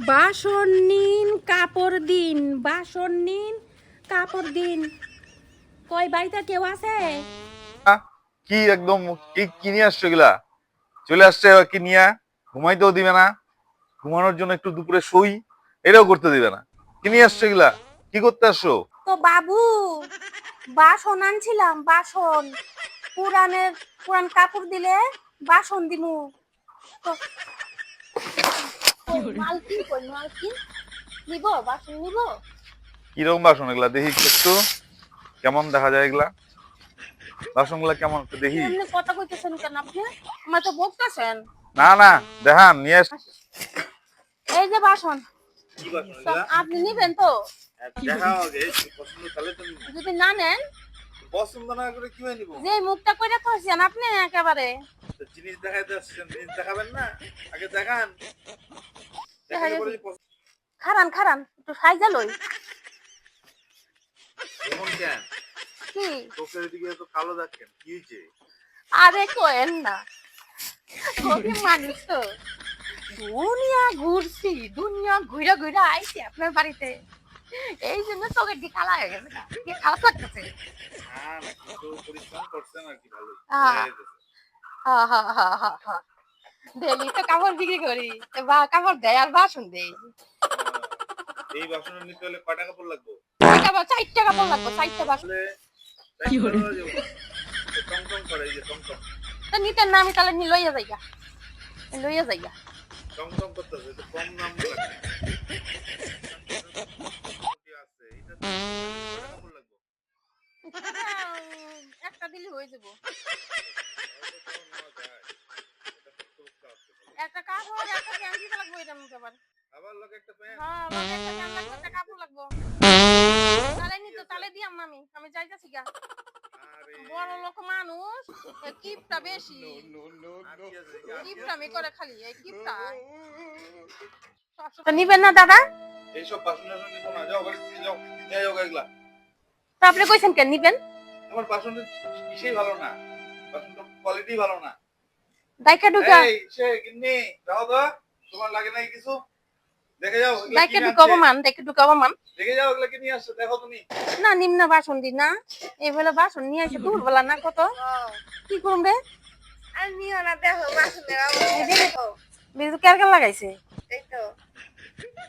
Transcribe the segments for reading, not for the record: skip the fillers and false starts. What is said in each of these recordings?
বাসন নিন কাপড় দিন, বাসন নিন কাপড় দিন। কই বাড়িতে কেউ আছে? কি একদম কি নিয়ে আসছো এগুলা? চলে আসছে কি নিয়ে? ঘুমাইতেও দিবে না, ঘুমানোর জন্য একটু দুপুরে শুই, এটাও করতে দিবে না। কি নিয়ে আসছো এগুলা? কি করতে আসছো? তো বাবু, বাসন আনছিলাম, বাসন। পুরান কাপড় দিলে বাসন দিমু। তো মালকিন নিব, বাসন নিব। কিরকম বাসন এগুলা? দেখি একটু, কেমন দেখা যায় এগুলা? বাসন গুলা কেমন একটু দেখি। এমনি কথা কইতেছেন কেন আপনি? আমার তো বকতেছেন। না না, দেখান নিয়ে আস। এই যে বাসন, কি বাসন সব এগুলা? আপনি নিবেন তো? দেখাও আগে, পছন্দ তাহলে তো নিবো। যদি না নেন, পছন্দ না করে কিভাবে নিবো? যে মুখটা কইরা থইছেন আপনি একেবারে। জিনিস দেখাইতে আসছেন, জিনিস দেখাবেন না? আগে দেখান, দেখা দেখালে পরে গেছে। পছন্দ। খারান একটু সাইজা লই। এমন কেন? কি? চোখের দিকে এত কালো দাগ কেন? কি হয়েছে? আরে কোয়েন না, গরিব মানুষ তো। দুনিয়া ঘুরা ঘুরা আইছি আপনার বাড়িতে, এই জন্য চোখের দিকে কালা হয়ে গেছে, কি খারাপ লাগতেছে। না না, একটু পরিশ্রম করছেন আর কি, ভালোই হ্যাঁ হ্যাঁ, ডেলি তো কাপড় বিক্রি করি, বা কাপড় দেয় আর বাসন দেই। এই বাসনের নিতে হলে কয় টাকা পড় লাগবে? কাপড় 4 টাকা পড় লাগবে, 4টা বাসন। কি করে টমটম করে, এই যে টমটম তা নিতেন না, আমি তাহলে লইয়া যাইগা। টমটম করতেছে, তো কম দাম লাগে। আছে এটা কয় টাকা পড় লাগবে? একটা দিলে হয়ে যাবো। একটা কাপড়, একটা প্যান্ট দিতে লাগবে, এটার মধ্যে আবার। আবার লগে একটা প্যান্ট। হ্যাঁ, লগে একটা প্যান্ট লাগবে, একটা কাপড় লাগবে। তাহলে নিতে, তাহলে দিয়াম না আমি যাইতাছি গা। আরে বড় লোক মানুষ, কিপটা বেশি। কিপটামি করে খালি, এই কিপটা। তো নিবেন না দাদা? এইসব বাসন টাসন নিবো না, যাও বাড়ি থেকে যাও, নিয়ে যাও এগুলা। তো আপনি কইছেন কেন নিবেন? আমার বাসনের কিছুই ভালো না, বাসনটা কোয়ালিটি ভালো না। দাইকা ঢুকা, এই সে গিন্নি, যাও তো, তোমার লাগে নাই কিছু? দেখে যাও এগুলা কি দাইকা নিয়ে ঢুকাবো আসছে। মান, দাইকা ঢুকাবো মান। দেখে যাও এগুলা কি নিয়ে আসছে, দেখো তুমি। না নিম্ন বাসন দি না, এই বেলা বাসন নিয়ে আসে দূর বেলা না কত। কি করুন রে? আর নিও না, দেখো বাসনের অবস্থা দেখো। বেজু কেরকেল লাগাইছে। এই তো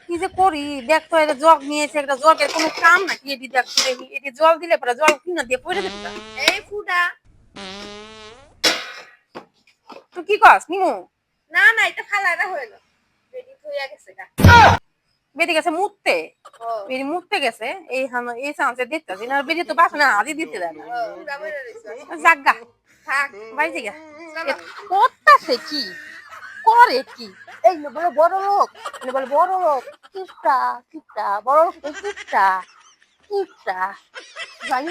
কি যে করি দেখতো, এটা জগ নিয়েছে, একটা জগের কোনো কাম নাকি? এটি দেখতো, দেখি এটি জল দিলে পরে জল কিনা দিয়ে পড়ে দেবে। এই ফুটা। তুই কি কস নিমু? না না, এটা ফালাটা হইলো, রেডি হইয়া গেছে গা। বেরিয়ে গেছে মুততে, ও বেরিয়ে মুততে গেছে। এই চান্সে দেখতেছি না, বেরিয়ে তো বাসনে হাজি দিতে দেয় না। পুরা বেড়ে রইছে। জাগা থাক বাড়ি থেকে চলো। করতেছে কি, করে কি? এই নে বলে বড় লোক, বলে বড় লোক, কিপটা কিপটা, বড় লোক তো কিপটা কিপটা। যাই